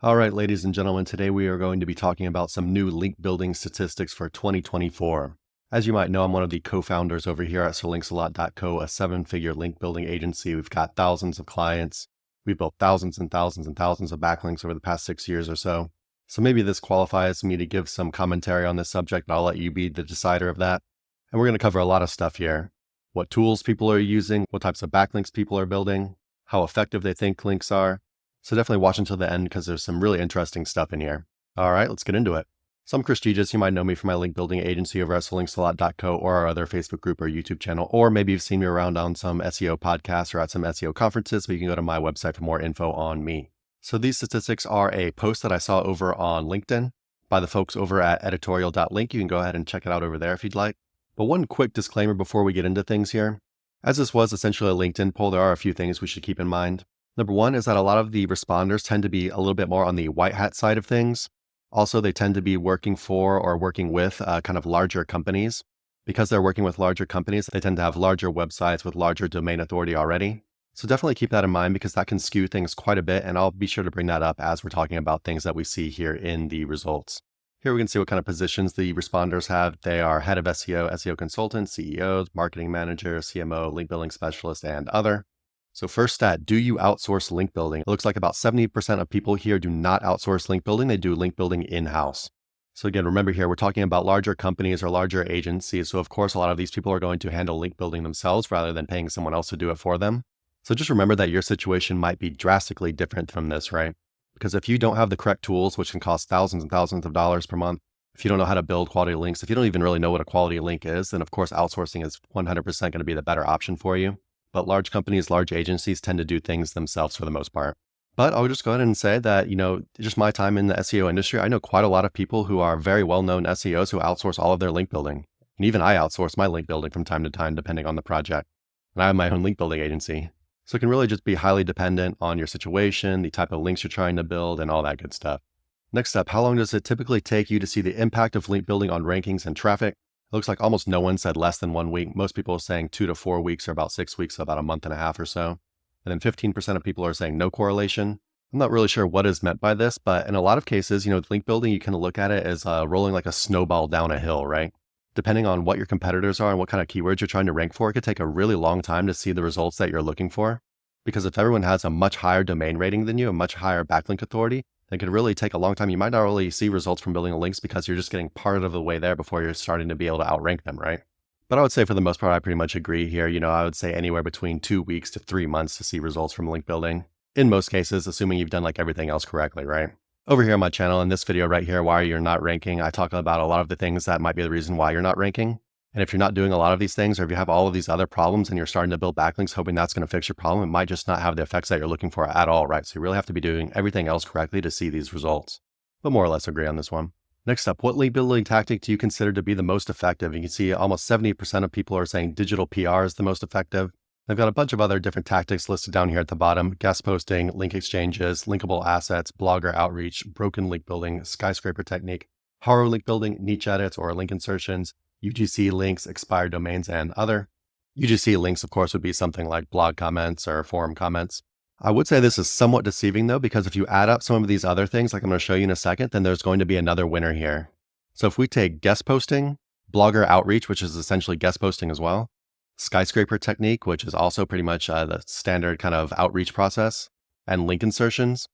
All right, ladies and gentlemen, today we are going to be talking about some new link building statistics for 2024. As you might know, I'm one of the co-founders over here at SoLinksALot.co, a seven-figure link building agency. We've got thousands of clients. We've built thousands and thousands and thousands of backlinks over the past 6 years or so. So maybe this qualifies me to give some commentary on this subject, but I'll let you be the decider of that. And we're going to cover a lot of stuff here. What tools people are using, what types of backlinks people are building, how effective they think links are. So definitely watch until the end because there's some really interesting stuff in here. All right, let's get into it. So I'm Chris Giges. You might know me from my link building agency over at SoLinksALot.co or our other Facebook group or YouTube channel, or maybe you've seen me around on some SEO podcasts or at some SEO conferences, but you can go to my website for more info on me. So these statistics are a post that I saw over on LinkedIn by the folks over at editorial.link. You can go ahead and check it out over there if you'd like. But one quick disclaimer before we get into things here. As this was essentially a LinkedIn poll, there are a few things we should keep in mind. Number one is that a lot of the responders tend to be a little bit more on the white hat side of things. Also, they tend to be working for or working with kind of larger companies. Because they're working with larger companies, they tend to have larger websites with larger domain authority already. So definitely keep that in mind because that can skew things quite a bit, and I'll be sure to bring that up as we're talking about things that we see here in the results. Here we can see what kind of positions the responders have. They are head of SEO, SEO consultant, CEOs, marketing manager, CMO, link building specialist, and other. So first stat, do you outsource link building? It looks like about 70% of people here do not outsource link building. They do link building in-house. So again, remember here, we're talking about larger companies or larger agencies. So of course, a lot of these people are going to handle link building themselves rather than paying someone else to do it for them. So just remember that your situation might be drastically different from this, right? Because if you don't have the correct tools, which can cost thousands and thousands of dollars per month, if you don't know how to build quality links, if you don't even really know what a quality link is, then of course, outsourcing is 100% going to be the better option for you. But large companies, large agencies tend to do things themselves for the most part. But I'll just go ahead and say that, just my time in the SEO industry, I know quite a lot of people who are very well-known SEOs who outsource all of their link building. And even I outsource my link building from time to time, depending on the project. And I have my own link building agency. So it can really just be highly dependent on your situation, the type of links you're trying to build, and all that good stuff. Next up, how long does it typically take you to see the impact of link building on rankings and traffic? It looks like almost no one said less than 1 week. Most people are saying 2 to 4 weeks or about 6 weeks, so about a month and a half or so. And then 15% of people are saying no correlation. I'm not really sure what is meant by this, but in a lot of cases, link building, you can look at it as rolling like a snowball down a hill, right? Depending on what your competitors are and what kind of keywords you're trying to rank for, it could take a really long time to see the results that you're looking for. Because if everyone has a much higher domain rating than you, a much higher backlink authority, it could really take a long time. You might not really see results from building links because you're just getting part of the way there before you're starting to be able to outrank them, right? But I would say for the most part, I pretty much agree here. I would say anywhere between 2 weeks to 3 months to see results from link building. In most cases, assuming you've done like everything else correctly, right? Over here on my channel, in this video right here, why you're not ranking, I talk about a lot of the things that might be the reason why you're not ranking. And if you're not doing a lot of these things, or if you have all of these other problems and you're starting to build backlinks hoping that's going to fix your problem, it might just not have the effects that you're looking for at all, right? So you really have to be doing everything else correctly to see these results. But more or less agree on this one. Next up, what link building tactic do you consider to be the most effective? You can see almost 70% of people are saying digital PR is the most effective. They've got a bunch of other different tactics listed down here at the bottom: guest posting, link exchanges, linkable assets, blogger outreach, broken link building, skyscraper technique, horror link building, niche edits or link insertions, UGC links, expired domains, and other. UGC links, of course, would be something like blog comments or forum comments. I would say this is somewhat deceiving though, because if you add up some of these other things, like I'm going to show you in a second, then there's going to be another winner here. So if we take guest posting, blogger outreach, which is essentially guest posting as well, skyscraper technique, which is also pretty much the standard kind of outreach process, and link insertions,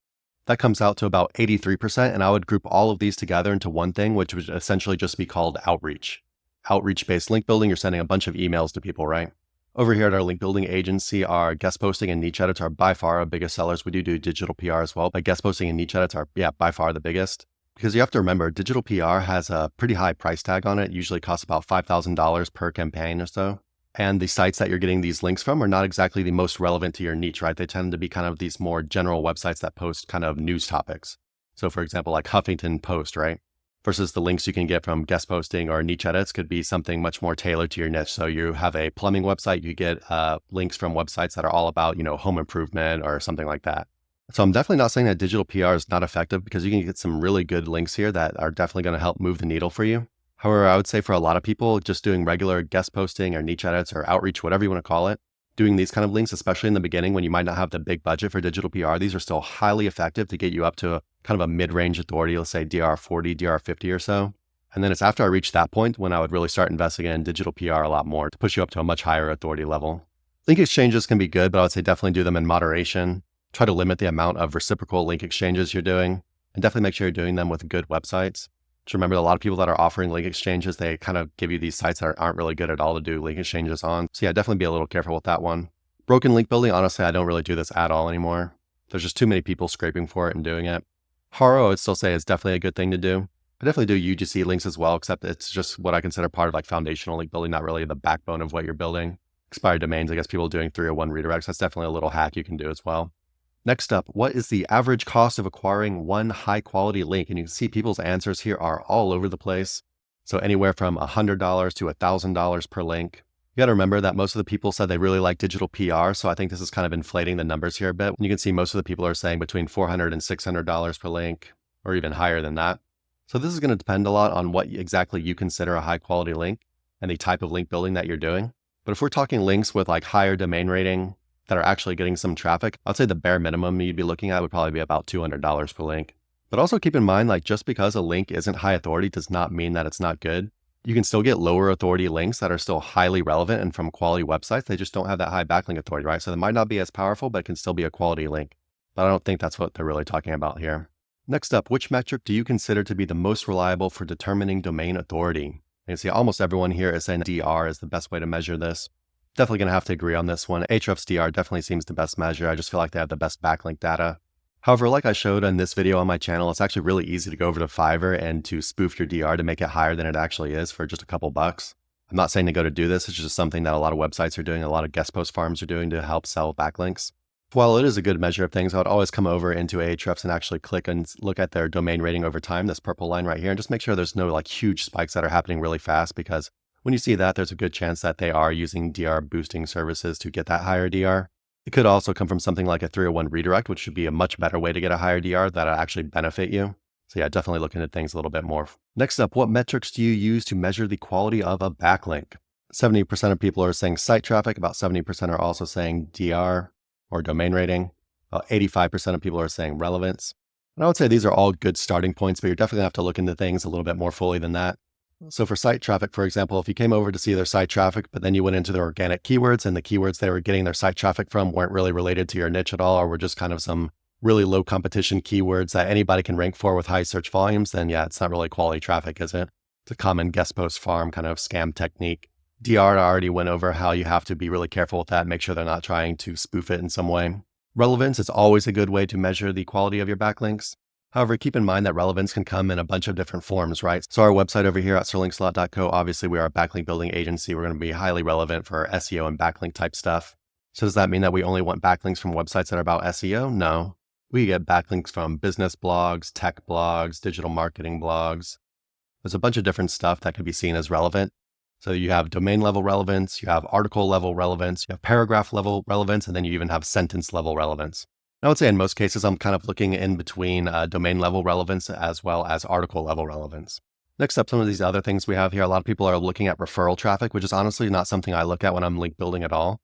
that comes out to about 83%. And I would group all of these together into one thing, which would essentially just be called outreach. Outreach-based link building, you're sending a bunch of emails to people, right? Over here at our link building agency, our guest posting and niche edits are by far our biggest sellers. We do digital PR as well, but guest posting and niche edits are, by far the biggest. Because you have to remember, digital PR has a pretty high price tag on it. It usually costs about $5,000 per campaign or so. And the sites that you're getting these links from are not exactly the most relevant to your niche, right? They tend to be kind of these more general websites that post kind of news topics. So for example, like Huffington Post, right? Versus the links you can get from guest posting or niche edits could be something much more tailored to your niche. So you have a plumbing website, you get links from websites that are all about, home improvement or something like that. So I'm definitely not saying that digital PR is not effective, because you can get some really good links here that are definitely going to help move the needle for you. However, I would say for a lot of people, just doing regular guest posting or niche edits or outreach, whatever you want to call it, doing these kind of links, especially in the beginning when you might not have the big budget for digital PR, these are still highly effective to get you up to kind of a mid-range authority, let's say DR40, DR50 or so. And then it's after I reach that point when I would really start investing in digital PR a lot more to push you up to a much higher authority level. Link exchanges can be good, but I would say definitely do them in moderation. Try to limit the amount of reciprocal link exchanges you're doing, and definitely make sure you're doing them with good websites. Just remember, a lot of people that are offering link exchanges, they kind of give you these sites that aren't really good at all to do link exchanges on. So yeah, definitely be a little careful with that one. Broken link building, honestly, I don't really do this at all anymore. There's just too many people scraping for it and doing it. Haro, I would still say is definitely a good thing to do. I definitely do UGC links as well, except it's just what I consider part of like foundational link building, not really the backbone of what you're building. Expired domains, I guess people doing 301 redirects, that's definitely a little hack you can do as well. Next up, what is the average cost of acquiring one high quality link? And you can see people's answers here are all over the place. So anywhere from $100 to $1,000 per link. You got to remember that most of the people said they really like digital PR. So I think this is kind of inflating the numbers here a bit. And you can see most of the people are saying between $400 and $600 per link, or even higher than that. So this is going to depend a lot on what exactly you consider a high quality link and the type of link building that you're doing. But if we're talking links with like higher domain rating that are actually getting some traffic, I'd say the bare minimum you'd be looking at would probably be about $200 per link. But also keep in mind, like just because a link isn't high authority does not mean that it's not good. You can still get lower authority links that are still highly relevant and from quality websites. They just don't have that high backlink authority, right? So they might not be as powerful, but it can still be a quality link. But I don't think that's what they're really talking about here. Next up, which metric do you consider to be the most reliable for determining domain authority? You can see almost everyone here is saying DR is the best way to measure this. Definitely going to have to agree on this one. Ahrefs DR definitely seems the best measure. I just feel like they have the best backlink data. However, like I showed in this video on my channel, it's actually really easy to go over to Fiverr and to spoof your DR to make it higher than it actually is for just a couple bucks. I'm not saying to go to do this. It's just something that a lot of websites are doing, a lot of guest post farms are doing to help sell backlinks. While it is a good measure of things, I would always come over into Ahrefs and actually click and look at their domain rating over time, this purple line right here, and just make sure there's no like huge spikes that are happening really fast, because when you see that, there's a good chance that they are using DR boosting services to get that higher DR. It could also come from something like a 301 redirect, which should be a much better way to get a higher DR that'll actually benefit you. So yeah, definitely looking at things a little bit more. Next up, what metrics do you use to measure the quality of a backlink? 70% of people are saying site traffic, about 70% are also saying DR or domain rating. 85% of people are saying relevance. And I would say these are all good starting points, but you're definitely gonna have to look into things a little bit more fully than that. So for site traffic, for example, if you came over to see their site traffic, but then you went into their organic keywords and the keywords they were getting their site traffic from weren't really related to your niche at all, or were just kind of some really low competition keywords that anybody can rank for with high search volumes, then yeah, it's not really quality traffic, is it? It's a common guest post farm kind of scam technique. DR already went over how you have to be really careful with that, make sure they're not trying to spoof it in some way. Relevance is always a good way to measure the quality of your backlinks. However, keep in mind that relevance can come in a bunch of different forms, right? So our website over here at sirlinksalot.co, obviously we are a backlink building agency. We're going to be highly relevant for SEO and backlink type stuff. So does that mean that we only want backlinks from websites that are about SEO? No. We get backlinks from business blogs, tech blogs, digital marketing blogs. There's a bunch of different stuff that could be seen as relevant. So you have domain level relevance, you have article level relevance, you have paragraph level relevance, and then you even have sentence level relevance. I would say in most cases, I'm kind of looking in between domain level relevance as well as article level relevance. Next up, some of these other things we have here. A lot of people are looking at referral traffic, which is honestly not something I look at when I'm link building at all.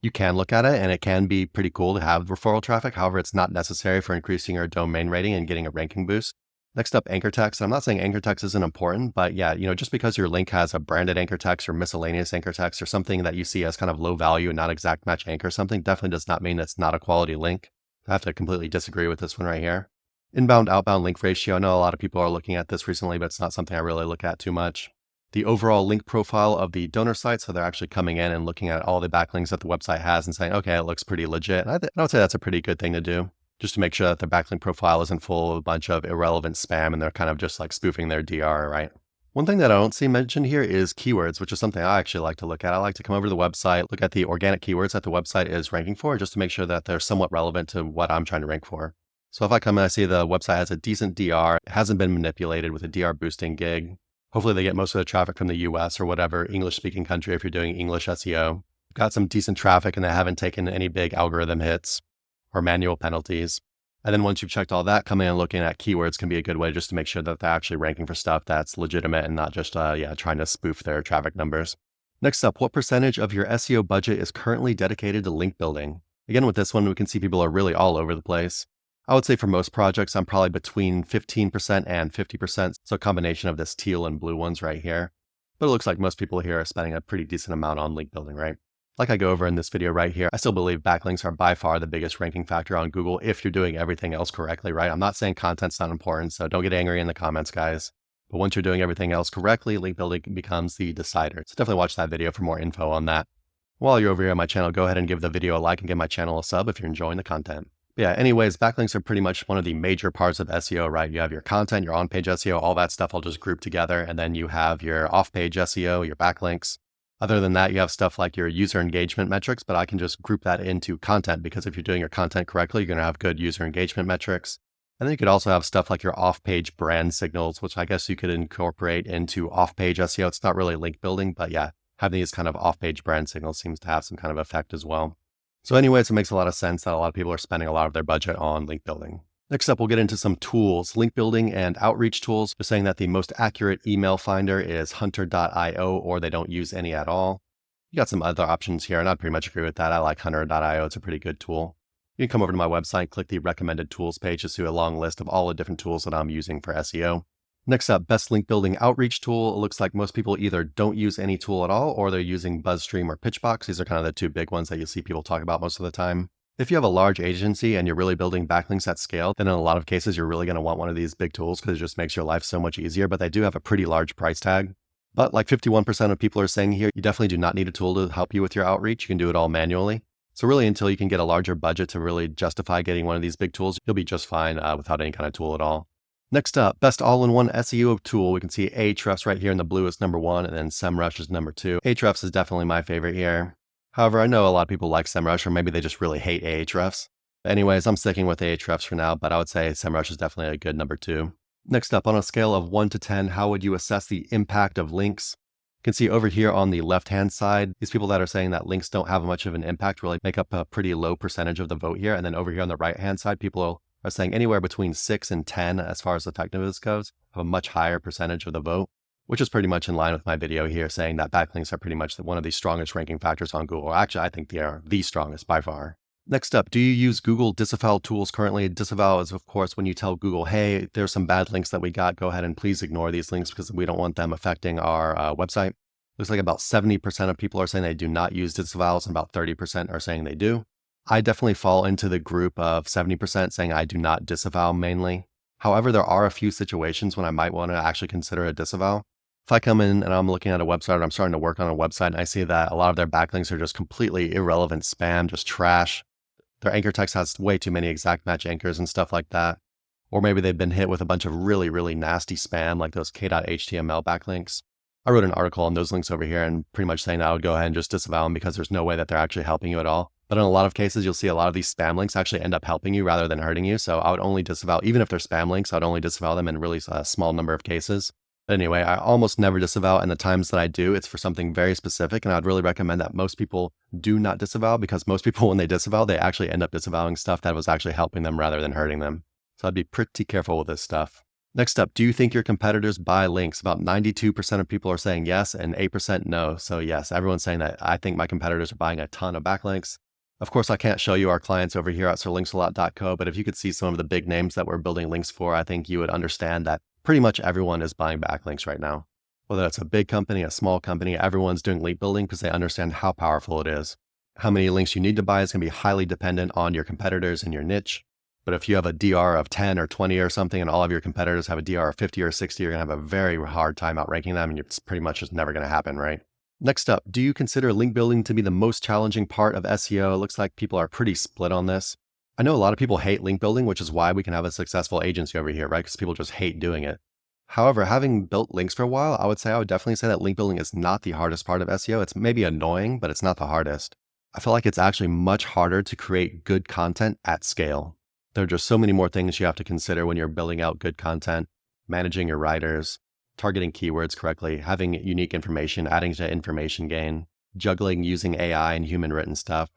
You can look at it and it can be pretty cool to have referral traffic. However, it's not necessary for increasing your domain rating and getting a ranking boost. Next up, anchor text. I'm not saying anchor text isn't important, but yeah, just because your link has a branded anchor text or miscellaneous anchor text or something that you see as kind of low value and not exact match anchor, something definitely does not mean it's not a quality link. I have to completely disagree with this one right here. Inbound, outbound link ratio. I know a lot of people are looking at this recently, but it's not something I really look at too much. The overall link profile of the donor site. So they're actually coming in and looking at all the backlinks that the website has and saying, okay, it looks pretty legit. And I would say that's a pretty good thing to do, just to make sure that their backlink profile isn't full of a bunch of irrelevant spam and they're kind of just like spoofing their DR, right? One thing that I don't see mentioned here is keywords, which is something I actually like to look at. I like to come over to the website, look at the organic keywords that the website is ranking for, just to make sure that they're somewhat relevant to what I'm trying to rank for. So if I come and I see the website has a decent DR, it hasn't been manipulated with a DR boosting gig. Hopefully they get most of the traffic from the US or whatever English speaking country if you're doing English SEO. Got some decent traffic and they haven't taken any big algorithm hits or manual penalties. And then once you've checked all that, coming and looking at keywords can be a good way just to make sure that they're actually ranking for stuff that's legitimate and not just trying to spoof their traffic numbers. Next up, what percentage of your SEO budget is currently dedicated to link building? Again, with this one, we can see people are really all over the place. I would say for most projects, I'm probably between 15% and 50%, so a combination of this teal and blue ones right here. But it looks like most people here are spending a pretty decent amount on link building, right? Like I go over in this video right here, I still believe backlinks are by far the biggest ranking factor on Google if you're doing everything else correctly, right? I'm not saying content's not important, so don't get angry in the comments, guys. But once you're doing everything else correctly, link building becomes the decider. So definitely watch that video for more info on that. While you're over here on my channel, go ahead and give the video a like and give my channel a sub if you're enjoying the content. Yeah, anyways, backlinks are pretty much one of the major parts of SEO, right? You have your content, your on-page SEO, all that stuff I'll just group together, and then you have your off-page SEO, your backlinks. Other than that, you have stuff like your user engagement metrics, but I can just group that into content because if you're doing your content correctly, you're going to have good user engagement metrics. And then you could also have stuff like your off-page brand signals, which I guess you could incorporate into off-page SEO. It's not really link building, but yeah, having these kind of off-page brand signals seems to have some kind of effect as well. So anyways, it makes a lot of sense that a lot of people are spending a lot of their budget on link building. Next up, we'll get into some tools, link building and outreach tools. They're saying that the most accurate email finder is hunter.io, or they don't use any at all. You got some other options here, and I'd pretty much agree with that. I like hunter.io. It's a pretty good tool. You can come over to my website, click the recommended tools page to see a long list of all the different tools that I'm using for SEO. Next up, best link building outreach tool. It looks like most people either don't use any tool at all, or they're using BuzzStream or Pitchbox. These are kind of the two big ones that you see people talk about most of the time. If you have a large agency and you're really building backlinks at scale, then in a lot of cases, you're really going to want one of these big tools because it just makes your life so much easier, but they do have a pretty large price tag. But like 51% of people are saying here, you definitely do not need a tool to help you with your outreach. You can do it all manually. So really, until you can get a larger budget to really justify getting one of these big tools, you'll be just fine without any kind of tool at all. Next up, best all-in-one SEO tool. We can see Ahrefs right here in the blue is number 1, and then SEMrush is number 2. Ahrefs is definitely my favorite here. However, I know a lot of people like SEMrush, or maybe they just really hate Ahrefs. Anyways, I'm sticking with Ahrefs for now, but I would say SEMrush is definitely a good number 2. Next up, on a scale of 1 to 10, how would you assess the impact of links? You can see over here on the left-hand side, these people that are saying that links don't have much of an impact really make up a pretty low percentage of the vote here. And then over here on the right-hand side, people are saying anywhere between 6 and 10 as far as effectiveness goes, have a much higher percentage of the vote, which is pretty much in line with my video here saying that backlinks are pretty much one of the strongest ranking factors on Google. Actually, I think they are the strongest by far. Next up, do you use Google disavow tools currently? Disavow is, of course, when you tell Google, hey, there's some bad links that we got. Go ahead and please ignore these links because we don't want them affecting our website. Looks like about 70% of people are saying they do not use disavows and about 30% are saying they do. I definitely fall into the group of 70% saying I do not disavow mainly. However, there are a few situations when I might want to actually consider a disavow. If I come in and I'm looking at a website or I'm starting to work on a website and I see that a lot of their backlinks are just completely irrelevant spam, just trash. Their anchor text has way too many exact match anchors and stuff like that. Or maybe they've been hit with a bunch of really, really nasty spam like those k.html backlinks. I wrote an article on those links over here and pretty much saying that I would go ahead and just disavow them because there's no way that they're actually helping you at all. But in a lot of cases, you'll see a lot of these spam links actually end up helping you rather than hurting you. So I would only disavow, even if they're spam links, I'd only disavow them in really a small number of cases. But anyway, I almost never disavow, and the times that I do, it's for something very specific, and I'd really recommend that most people do not disavow because most people, when they disavow, they actually end up disavowing stuff that was actually helping them rather than hurting them. So I'd be pretty careful with this stuff. Next up, do you think your competitors buy links? About 92% of people are saying yes and 8% no. So yes, everyone's saying that I think my competitors are buying a ton of backlinks. Of course, I can't show you our clients over here at sirlinksalot.co, but if you could see some of the big names that we're building links for, I think you would understand that pretty much everyone is buying backlinks right now. Whether it's a big company, a small company, everyone's doing link building because they understand how powerful it is. How many links you need to buy is going to be highly dependent on your competitors and your niche. But if you have a DR of 10 or 20 or something and all of your competitors have a DR of 50 or 60, you're going to have a very hard time outranking them and it's pretty much just never going to happen, right? Next up, do you consider link building to be the most challenging part of SEO? It looks like people are pretty split on this. I know a lot of people hate link building, which is why we can have a successful agency over here, right? Because people just hate doing it. However, having built links for a while, I would definitely say that link building is not the hardest part of SEO. It's maybe annoying, but it's not the hardest. I feel like it's actually much harder to create good content at scale. There are just so many more things you have to consider when you're building out good content, managing your writers, targeting keywords correctly, having unique information, adding to information gain, juggling using AI and human written stuff.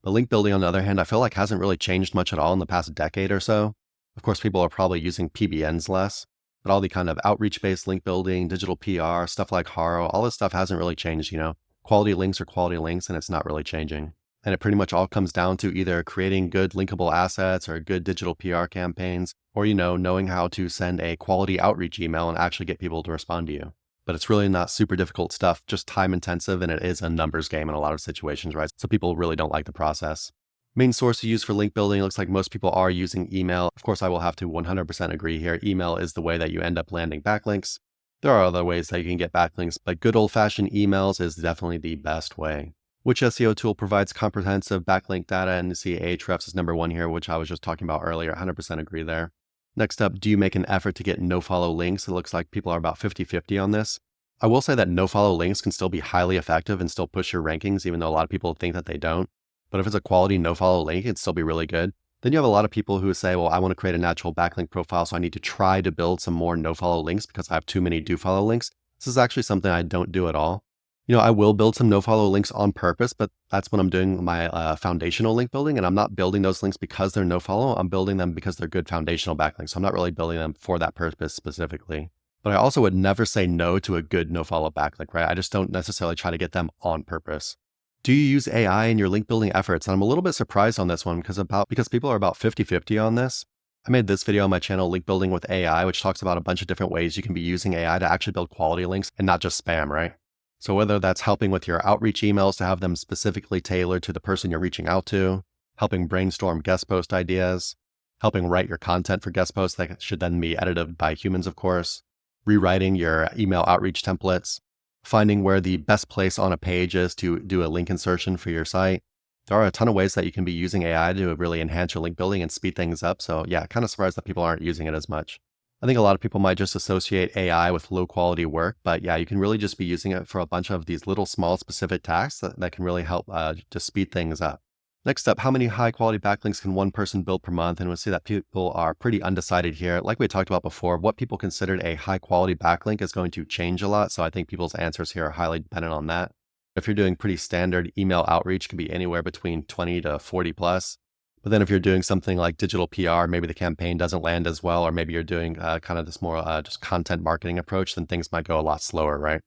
But link building, on the other hand, I feel like hasn't really changed much at all in the past decade or so. Of course, people are probably using PBNs less, but all the kind of outreach-based link building, digital PR, stuff like Haro, all this stuff hasn't really changed, Quality links are quality links, and it's not really changing. And it pretty much all comes down to either creating good linkable assets or good digital PR campaigns, or, knowing how to send a quality outreach email and actually get people to respond to you. But it's really not super difficult stuff, just time intensive, and it is a numbers game in a lot of situations, right? So people really don't like the process. Main source you use for link building, looks like most people are using email. Of course, I will have to 100% agree here. Email is the way that you end up landing backlinks. There are other ways that you can get backlinks, but good old-fashioned emails is definitely the best way. Which SEO tool provides comprehensive backlink data? And you see Ahrefs is number one here, which I was just talking about earlier. 100% agree there. Next up, do you make an effort to get no-follow links? It looks like people are about 50-50 on this. I will say that no-follow links can still be highly effective and still push your rankings, even though a lot of people think that they don't. But if it's a quality no-follow link, it'd still be really good. Then you have a lot of people who say, well, I want to create a natural backlink profile, so I need to try to build some more no-follow links because I have too many do-follow links. This is actually something I don't do at all. I will build some no-follow links on purpose, but that's when I'm doing my foundational link building, and I'm not building those links because they're no-follow. I'm building them because they're good foundational backlinks. So I'm not really building them for that purpose specifically. But I also would never say no to a good no-follow backlink, right? I just don't necessarily try to get them on purpose. Do you use AI in your link building efforts? And I'm a little bit surprised on this one because people are about 50-50 on this. I made this video on my channel, Link Building with AI, which talks about a bunch of different ways you can be using AI to actually build quality links and not just spam, right? So whether that's helping with your outreach emails to have them specifically tailored to the person you're reaching out to, helping brainstorm guest post ideas, helping write your content for guest posts that should then be edited by humans, of course, rewriting your email outreach templates, finding where the best place on a page is to do a link insertion for your site. There are a ton of ways that you can be using AI to really enhance your link building and speed things up. So yeah, kind of surprised that people aren't using it as much. I think a lot of people might just associate AI with low quality work, but yeah, you can really just be using it for a bunch of these little small specific tasks that can really help to speed things up. Next up, how many high quality backlinks can one person build per month? And we'll see that people are pretty undecided here. Like we talked about before, what people considered a high quality backlink is going to change a lot. So I think people's answers here are highly dependent on that. If you're doing pretty standard email outreach, can be anywhere between 20 to 40 plus. But then if you're doing something like digital PR, maybe the campaign doesn't land as well, or maybe you're doing kind of this more just content marketing approach, then things might go a lot slower, right?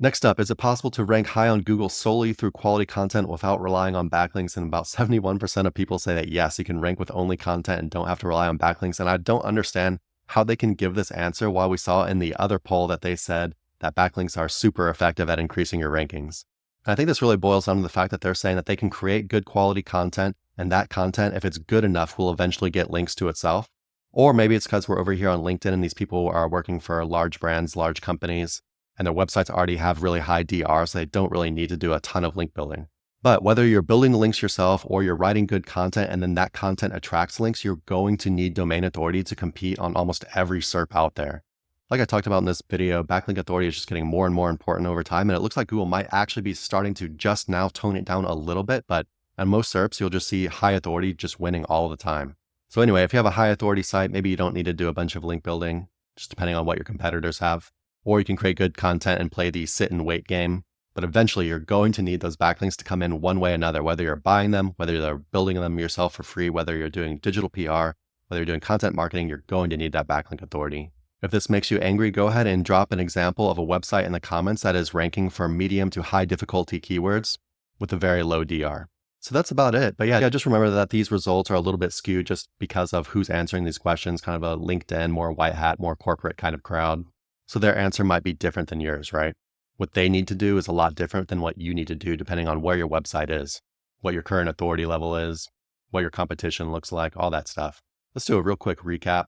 Next up, is it possible to rank high on Google solely through quality content without relying on backlinks? And about 71% of people say that yes, you can rank with only content and don't have to rely on backlinks. And I don't understand how they can give this answer while we saw in the other poll that they said that backlinks are super effective at increasing your rankings. And I think this really boils down to the fact that they're saying that they can create good quality content, and that content, if it's good enough, will eventually get links to itself. Or maybe it's because we're over here on LinkedIn and these people are working for large brands, large companies, and their websites already have really high DR, so they don't really need to do a ton of link building. But whether you're building the links yourself or you're writing good content and then that content attracts links, you're going to need domain authority to compete on almost every SERP out there. Like I talked about in this video, backlink authority is just getting more and more important over time, and it looks like Google might actually be starting to just now tone it down a little bit, but on most SERPs, you'll just see high authority just winning all the time. So anyway, if you have a high authority site, maybe you don't need to do a bunch of link building, just depending on what your competitors have. Or you can create good content and play the sit and wait game. But eventually you're going to need those backlinks to come in one way or another, whether you're buying them, whether you're building them yourself for free, whether you're doing digital PR, whether you're doing content marketing, you're going to need that backlink authority. If this makes you angry, go ahead and drop an example of a website in the comments that is ranking for medium to high difficulty keywords with a very low DR. So that's about it. But yeah, just remember that these results are a little bit skewed just because of who's answering these questions, kind of a LinkedIn, more white hat, more corporate kind of crowd. So their answer might be different than yours, right? What they need to do is a lot different than what you need to do depending on where your website is, what your current authority level is, what your competition looks like, all that stuff. Let's do a real quick recap.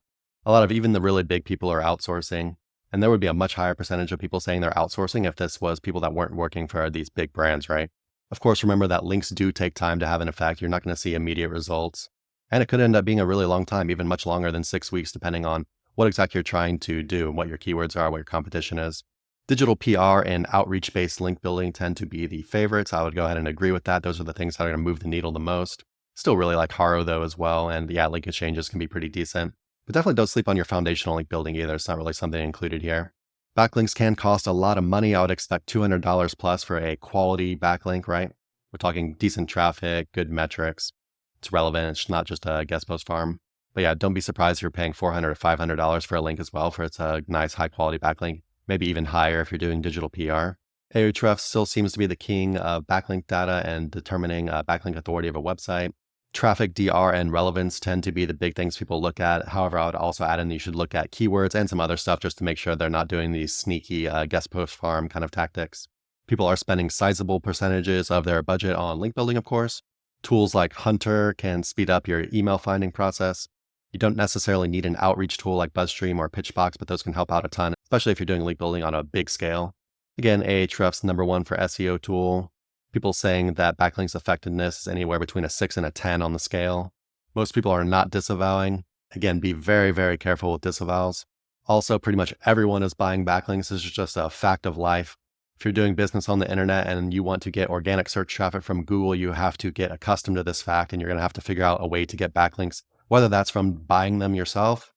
A lot of even the really big people are outsourcing, and there would be a much higher percentage of people saying they're outsourcing if this was people that weren't working for these big brands, right? Of course, remember that links do take time to have an effect. You're not going to see immediate results. And it could end up being a really long time, even much longer than 6 weeks, depending on what exactly you're trying to do and what your keywords are, what your competition is. Digital PR and outreach-based link building tend to be the favorites. I would go ahead and agree with that. Those are the things that are going to move the needle the most. Still really like Haro though as well. And yeah, link exchanges can be pretty decent. But definitely don't sleep on your foundational link building either. It's not really something included here. Backlinks can cost a lot of money. I would expect $200 plus for a quality backlink, right? We're talking decent traffic, good metrics. It's relevant. It's not just a guest post farm. But yeah, don't be surprised if you're paying $400 or $500 for a link as well, for it's a nice high quality backlink, maybe even higher if you're doing digital PR. Ahrefs still seems to be the king of backlink data and determining backlink authority of a website. Traffic, DR, and relevance tend to be the big things people look at. However, I would also add in that you should look at keywords and some other stuff just to make sure they're not doing these sneaky guest post farm kind of tactics. People are spending sizable percentages of their budget on link building, of course. Tools like Hunter can speed up your email finding process. You don't necessarily need an outreach tool like BuzzStream or Pitchbox, but those can help out a ton, especially if you're doing link building on a big scale. Again, Ahrefs #1 for SEO tool. People saying that backlinks effectiveness is anywhere between a 6 and a 10 on the scale. Most people are not disavowing. Again, be very, very careful with disavows. Also, pretty much everyone is buying backlinks. This is just a fact of life. If you're doing business on the internet and you want to get organic search traffic from Google, you have to get accustomed to this fact, and you're going to have to figure out a way to get backlinks, whether that's from buying them yourself,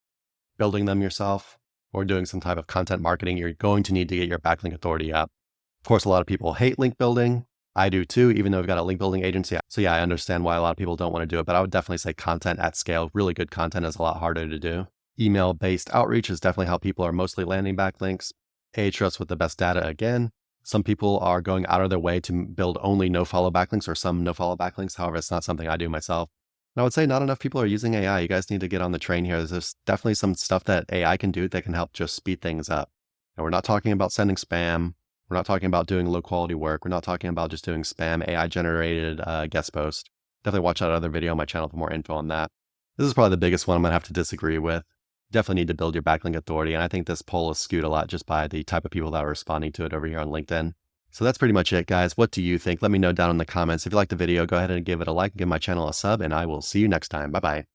building them yourself, or doing some type of content marketing. You're going to need to get your backlink authority up. Of course, a lot of people hate link building. I do too, even though we've got a link building agency. So yeah, I understand why a lot of people don't want to do it, but I would definitely say content at scale, really good content, is a lot harder to do. Email-based outreach is definitely how people are mostly landing backlinks. Ahrefs with the best data again. Some people are going out of their way to build only no-follow backlinks or some no-follow backlinks. However, it's not something I do myself. And I would say not enough people are using AI. You guys need to get on the train here. There's definitely some stuff that AI can do that can help just speed things up. And we're not talking about sending spam. We're not talking about doing low-quality work. We're not talking about just doing spam AI-generated guest posts. Definitely watch that other video on my channel for more info on that. This is probably the biggest one I'm going to have to disagree with. Definitely need to build your backlink authority, and I think this poll is skewed a lot just by the type of people that are responding to it over here on LinkedIn. So that's pretty much it, guys. What do you think? Let me know down in the comments. If you liked the video, go ahead and give it a like and give my channel a sub, and I will see you next time. Bye-bye.